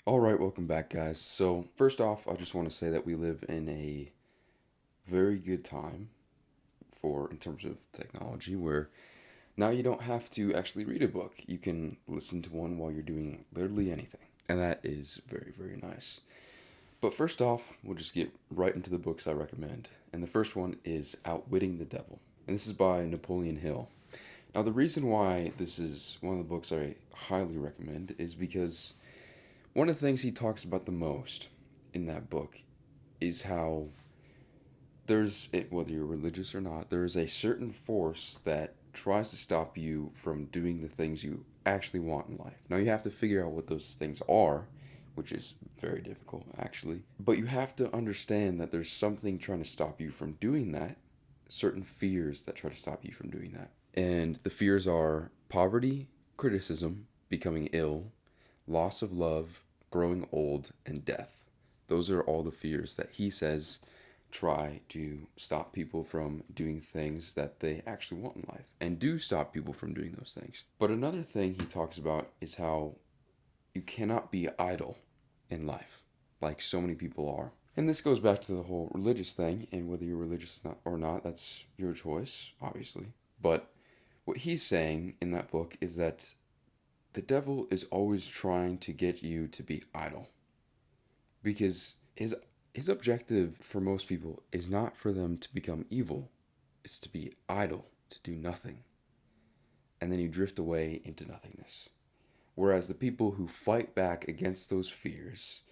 All right, welcome back, guys. So, first off, I just want to say that we live in a very good time for in terms of technology where now you don't have to actually read a book. You can listen to one while you're doing literally anything. And that is very, very nice. But first off, we'll just get right into the books I recommend. And the first one is Outwitting the Devil. And this is by Napoleon Hill. Now, the reason why this is one of the books I highly recommend is because one of the things he talks about the most in that book is how whether you're religious or not, there is a certain force that tries to stop you from doing the things you actually want in life. Now, you have to figure out what those things are, which is very difficult, actually. But you have to understand that there's something trying to stop you from doing that, certain fears that try to stop you from doing that. And the fears are poverty, criticism, becoming ill, loss of love, growing old, and death. Those are all the fears that he says try to stop people from doing things that they actually want in life and do stop people from doing those things. But another thing he talks about is how you cannot be idle in life like so many people are. And this goes back to the whole religious thing, and whether you're religious or not, that's your choice, obviously. But what he's saying in that book is that the devil is always trying to get you to be idle because his objective for most people is not for them to become evil, it's to be idle, to do nothing. And then you drift away into nothingness. Whereas the people who fight back against those fears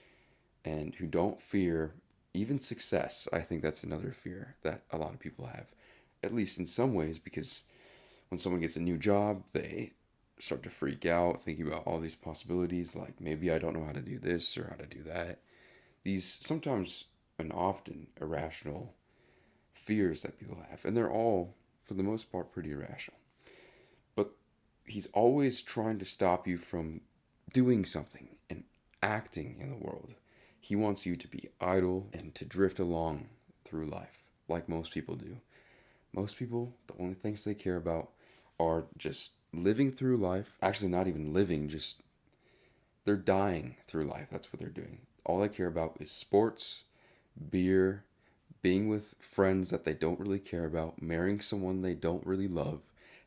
and who don't fear even success, I think that's another fear that a lot of people have, at least in some ways, because when someone gets a new job, they start to freak out, thinking about all these possibilities, like maybe I don't know how to do this or how to do that. These sometimes and often irrational fears that people have, and they're all, for the most part, pretty irrational. But he's always trying to stop you from doing something and acting in the world. He wants you to be idle and to drift along through life, like most people do. Most people, the only things they care about are just living through life. Actually, not even living, just they're dying through life. That's what they're doing. All they care about is sports, beer, being with friends that they don't really care about, marrying someone they don't really love,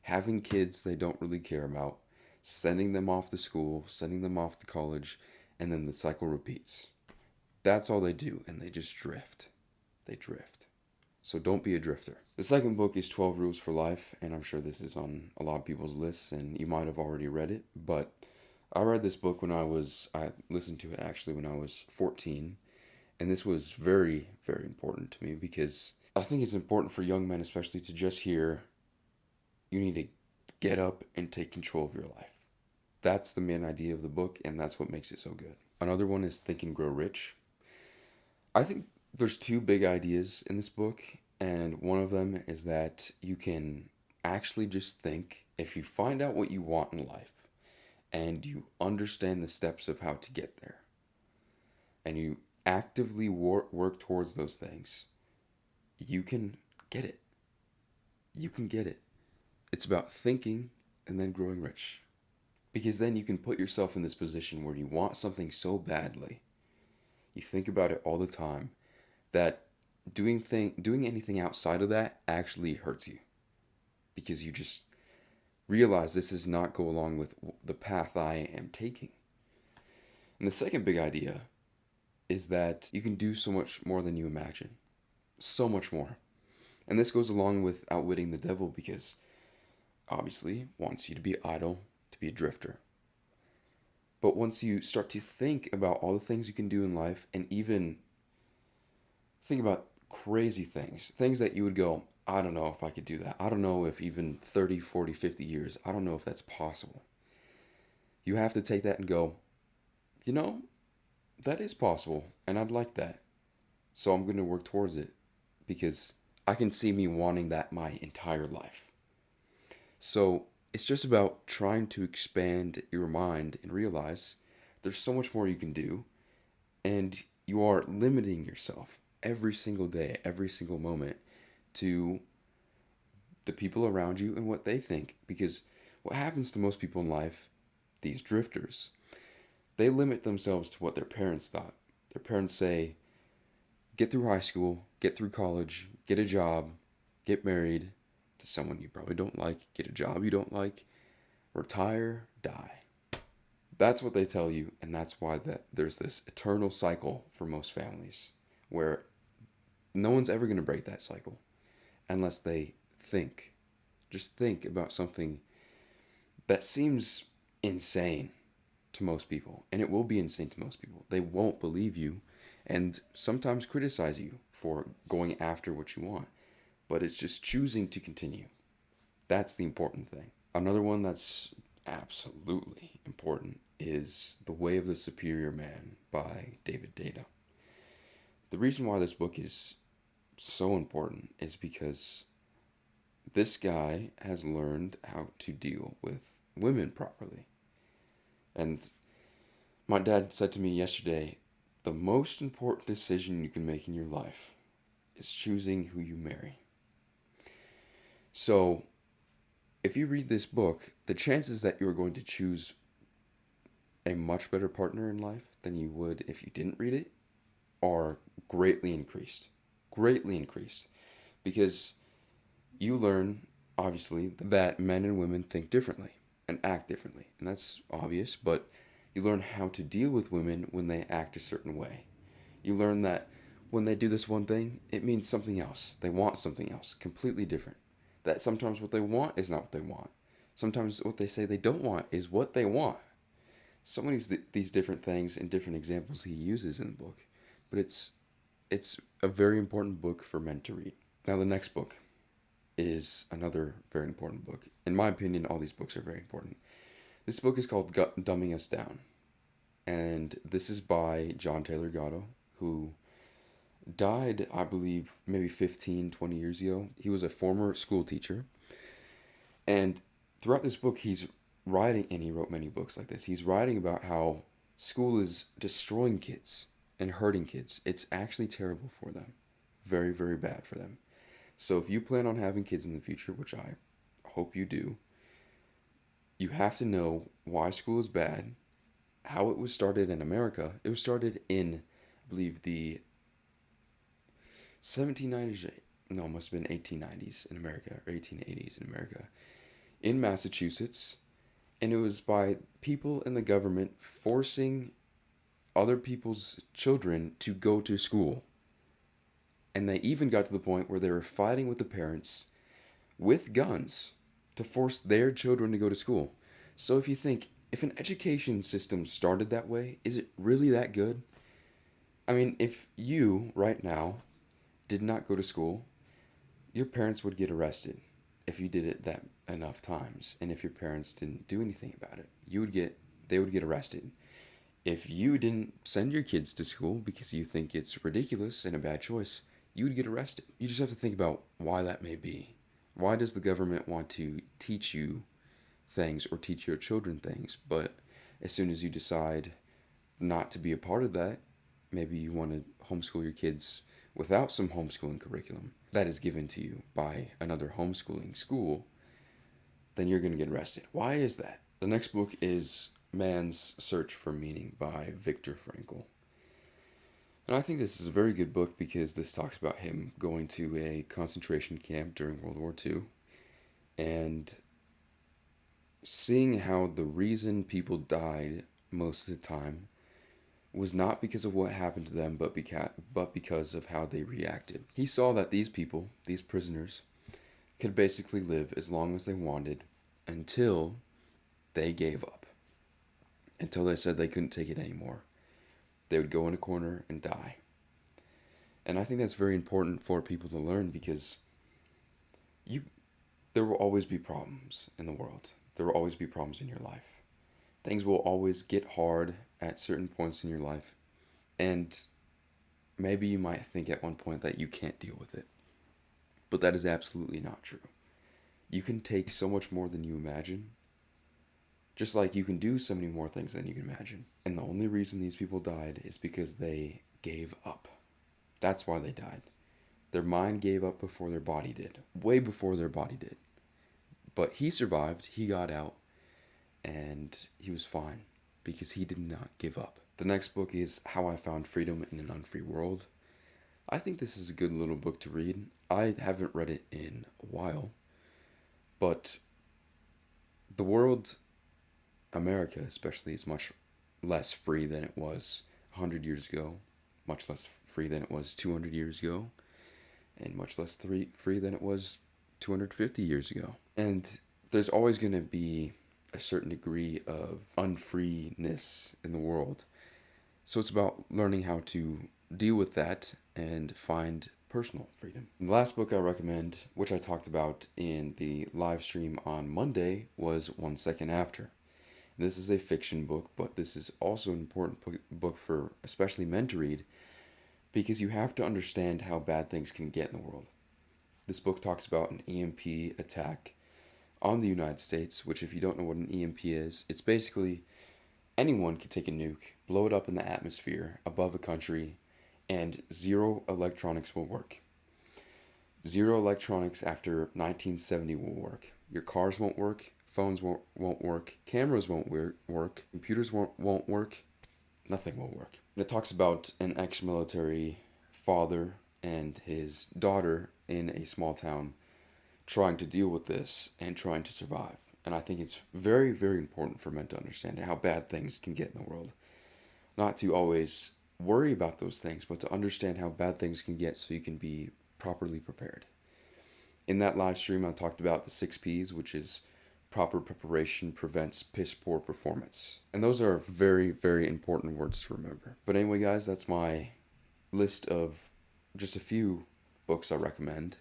having kids they don't really care about, sending them off to school, sending them off to college, and then the cycle repeats. That's all they do, and they just drift. They drift. So don't be a drifter. The second book is 12 Rules for Life, and I'm sure this is on a lot of people's lists, and you might have already read it, but I read this book I listened to it actually when I was 14, and this was very, very important to me because I think it's important for young men, especially, to just hear you need to get up and take control of your life. That's the main idea of the book, and that's what makes it so good. Another one is Think and Grow Rich. I think there's two big ideas in this book, and one of them is that you can actually just think if you find out what you want in life and you understand the steps of how to get there and you actively work towards those things, you can get it. You can get it. It's about thinking and then growing rich. Because then you can put yourself in this position where you want something so badly. You think about it all the time that doing anything outside of that actually hurts you because you just realize this does not go along with the path I am taking. And the second big idea is that you can do so much more than you imagine. So much more. And this goes along with Outwitting the Devil because obviously wants you to be idle, to be a drifter. But once you start to think about all the things you can do in life and even think about crazy things that you would go, I don't know if I could do that. I don't know if even 30, 40, 50 years, I don't know if that's possible. You have to take that and go, you know, that is possible, and I'd like that. So I'm going to work towards it because I can see me wanting that my entire life. So it's just about trying to expand your mind and realize there's so much more you can do, and you are limiting yourself every single day, every single moment to the people around you and what they think. Because what happens to most people in life, these drifters, They limit themselves to what their parents thought. Their parents say, get through high school, get through college, get a job, get married to someone you probably don't like, get a job you don't like, retire, die. That's what they tell you, and that's why there's this eternal cycle for most families where no one's ever going to break that cycle unless they think. Just think about something that seems insane to most people, and it will be insane to most people. They won't believe you and sometimes criticize you for going after what you want, but it's just choosing to continue. That's the important thing. Another one that's absolutely important is The Way of the Superior Man by David Data. The reason why this book is so important is because this guy has learned how to deal with women properly. And my dad said to me yesterday, the most important decision you can make in your life is choosing who you marry. So, if you read this book, the chances that you're going to choose a much better partner in life than you would if you didn't read it are greatly increased. Greatly increased. Because you learn, obviously, that men and women think differently and act differently. And that's obvious, but you learn how to deal with women when they act a certain way. You learn that when they do this one thing, it means something else. They want something else, completely different. That sometimes what they want is not what they want. Sometimes what they say they don't want is what they want. So many of these different things and different examples he uses in the book. But it's a very important book for men to read. Now the next book is another very important book. In my opinion, all these books are very important. This book is called Dumbing Us Down. And this is by John Taylor Gatto, who died, I believe, maybe 15, 20 years ago. He was a former school teacher. And throughout this book, he's writing, and he wrote many books like this, he's writing about how school is destroying kids and hurting kids. It's actually terrible for them. Very, very bad for them. So if you plan on having kids in the future, which I hope you do, you have to know why school is bad, how it was started in America. It was started in, I believe, the 1790s, no, it must have been 1890s in America, or 1880s in America, in Massachusetts. And it was by people in the government forcing other people's children to go to school. And they even got to the point where they were fighting with the parents with guns to force their children to go to school. So if you think, if an education system started that way, is it really that good? I mean, if you, right now, did not go to school, your parents would get arrested if you did it that enough times. And if your parents didn't do anything about it, they would get arrested. If you didn't send your kids to school because you think it's ridiculous and a bad choice, you would get arrested. You just have to think about why that may be. Why does the government want to teach you things or teach your children things, but as soon as you decide not to be a part of that, maybe you want to homeschool your kids without some homeschooling curriculum that is given to you by another homeschooling school, then you're going to get arrested. Why is that? The next book is Man's Search for Meaning by Viktor Frankl. And I think this is a very good book because this talks about him going to a concentration camp during World War II and seeing how the reason people died most of the time was not because of what happened to them, but because of how they reacted. He saw that these people, these prisoners, could basically live as long as they wanted until they gave up. Until they said they couldn't take it anymore. They would go in a corner and die. And I think that's very important for people to learn because there will always be problems in the world. There will always be problems in your life. Things will always get hard at certain points in your life. And maybe you might think at one point that you can't deal with it. But that is absolutely not true. You can take so much more than you imagine. Just like you can do so many more things than you can imagine. And the only reason these people died is because they gave up. That's why they died. Their mind gave up before their body did. Way before their body did. But he survived. He got out. And he was fine. because he did not give up. The next book is How I Found Freedom in an Unfree World. I think this is a good little book to read. I haven't read it in a while, but the world, America especially, is much less free than it was 100 years ago, much less free than it was 200 years ago, and much less free than it was 250 years ago. And there's always going to be a certain degree of unfreeness in the world. So it's about learning how to deal with that and find personal freedom. And the last book I recommend, which I talked about in the live stream on Monday, was 1 Second After. This is a fiction book, but this is also an important book for especially men to read, because you have to understand how bad things can get in the world. This book talks about an EMP attack on the United States, which, if you don't know what an EMP is, it's basically anyone can take a nuke, blow it up in the atmosphere above a country, and zero electronics will work. Zero electronics after 1970 will work. Your cars won't work, phones won't work, cameras won't work, computers won't work, nothing will work. And it talks about an ex-military father and his daughter in a small town trying to deal with this and trying to survive. And I think it's very, very important for men to understand how bad things can get in the world. Not to always worry about those things, but to understand how bad things can get so you can be properly prepared. In that live stream, I talked about the 6 P's, which is proper preparation prevents piss poor performance. And those are very, very important words to remember. But anyway, guys, that's my list of just a few books I recommend.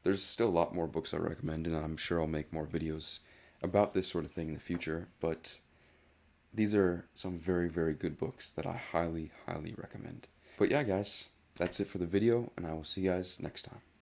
There's still a lot more books I recommend, and I'm sure I'll make more videos about this sort of thing in the future. But these are some very, very good books that I highly, highly recommend. But yeah, guys, that's it for the video, and I will see you guys next time.